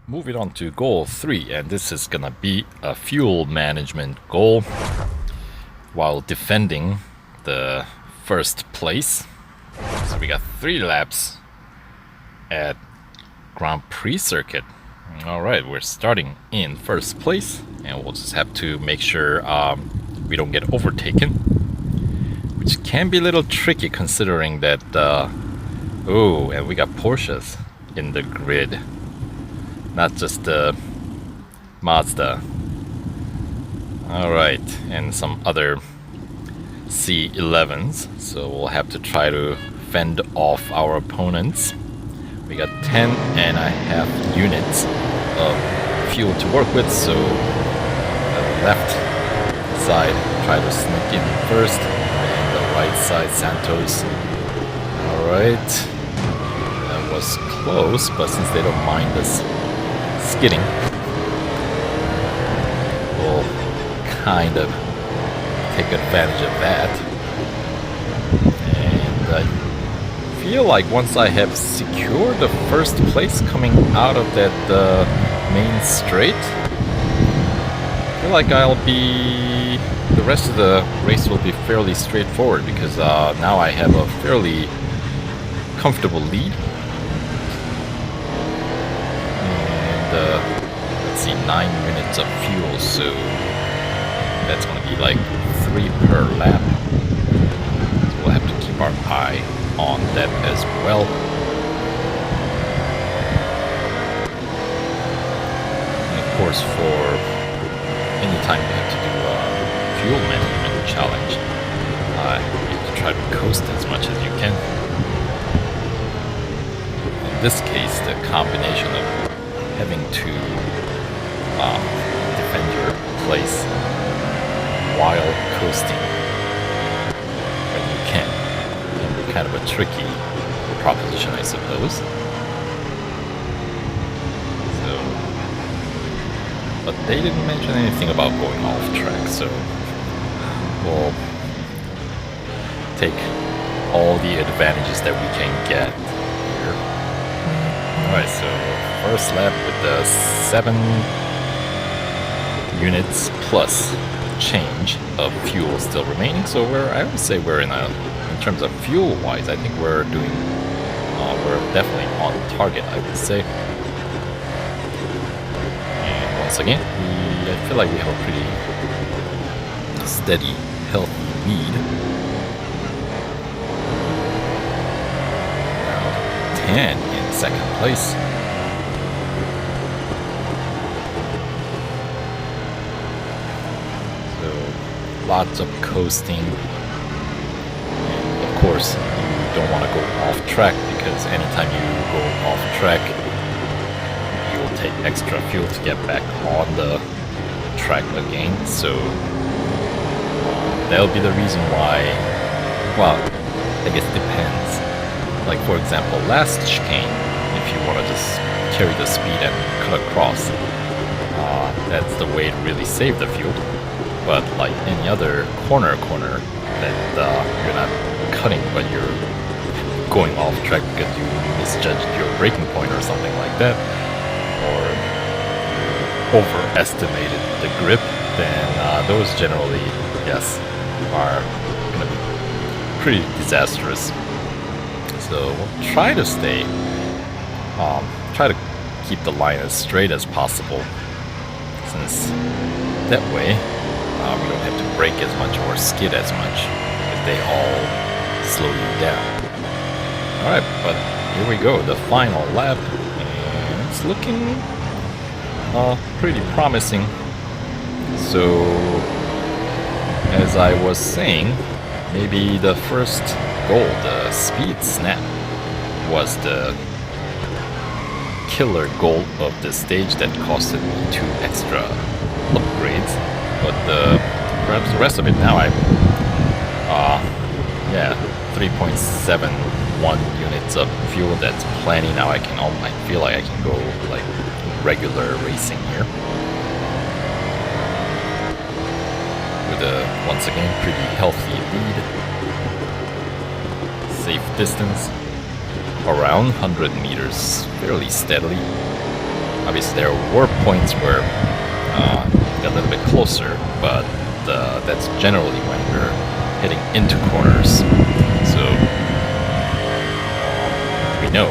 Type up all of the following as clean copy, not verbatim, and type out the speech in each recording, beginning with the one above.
Moving on to goal 3, and this is gonna be a fuel management goal while defending the first place. So we got 3 laps at Grand Prix circuit. Alright, we're starting in first place, and we'll just have to make sure we don't get overtaken, which can be a little tricky considering that oh, and we got Porsches in the grid, not just the Mazda. Alright, and some other C11s, so we'll have to try to fend off our opponents. We got 10.5 units of fuel to work with, so the left side try to sneak in first, and the right side Santos. Alright, that was close, but since they don't mind us skidding, we'll kind of take advantage of that. And I feel like once I have secured the first place coming out of that main straight, I feel like the rest of the race will be fairly straightforward, because now I have a fairly comfortable lead. And let's see, 9 minutes of fuel, so that's gonna be like 3 per lap. So we'll have to keep our eye on that as well. And of course, for any time you have to do a fuel management challenge, you have to try to coast as much as you can. In this case, the combination of having to defend your place while coasting when you can be kind of a tricky proposition, I suppose. So, but they didn't mention anything about going off track, so we'll take all the advantages that we can get here. Alright, so first lap with the 7 units plus change of fuel still remaining, so I would say we're in terms of fuel wise, I think we're definitely on target, I would say. And once again, I feel like we have a pretty steady, healthy lead. Now 10 in second place. Lots of coasting, and of course you don't want to go off track, because anytime you go off track you will take extra fuel to get back on the track again, so that'll be the reason why. Well, I guess it depends. Like for example, last chicane, if you want to just carry the speed and cut across, that's the way to really save the fuel. But like any other corner that you're not cutting, but you're going off track because you misjudged your braking point or something like that, or overestimated the grip, then those generally, yes, are going to be pretty disastrous. So we'll try to try to keep the line as straight as possible, since that way we don't have to brake as much or skid as much, if they all slow you down. Alright, but here we go, the final lap, and it's looking pretty promising. So, as I was saying, maybe the first goal, the speed snap, was the killer goal of the stage that costed me 2 extra upgrades. But perhaps the rest of it now, yeah, 3.71 units of fuel, that's plenty. Now I feel like I can go like regular racing here. With a, once again, pretty healthy lead. Safe distance, around 100 meters, fairly steadily. Obviously, there were points where it got a little bit closer, but that's generally when we're heading into corners. So we know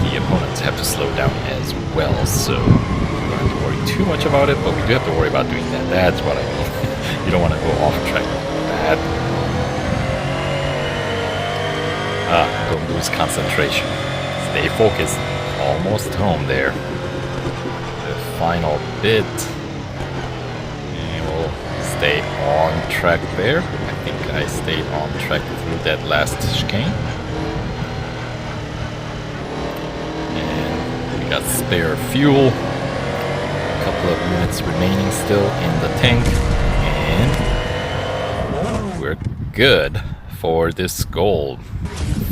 the opponents have to slow down as well, so we don't have to worry too much about it, but we do have to worry about doing that. That's what I mean. You don't want to go off track like that. Don't lose concentration. Stay focused. Almost home there. The final bit. And we'll stay on track there. I think I stayed on track through that last chicane. And we got spare fuel. A couple of minutes remaining still in the tank. And we're good for this goal.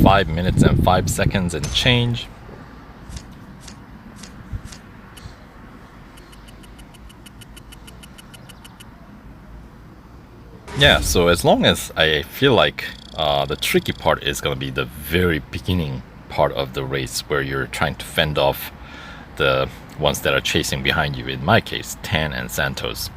5 minutes and 5 seconds and change. Yeah, so as long as I feel like the tricky part is going to be the very beginning part of the race where you're trying to fend off the ones that are chasing behind you. In my case, Tan and Santos.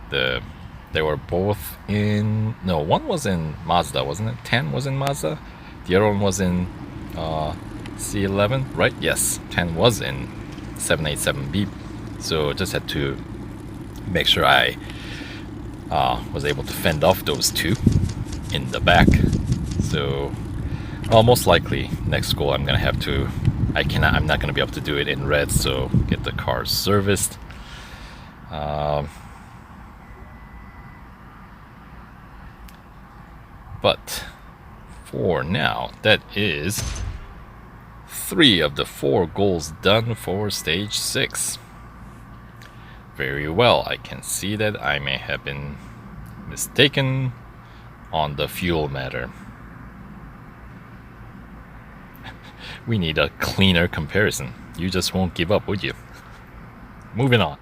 They were both in... No, one was in Mazda, wasn't it? Tan was in Mazda. The other one was in C11, right? Yes, Tan was in 787B. So just had to make sure I was able to fend off those two in the back. So most likely next goal I'm gonna have to... I'm not gonna be able to do it in red, so get the car serviced. But for now, that is 3 of the 4 goals done for stage 6. Very well. I can see that I may have been mistaken on the fuel matter. We need a cleaner comparison. You just won't give up, would you? Moving on.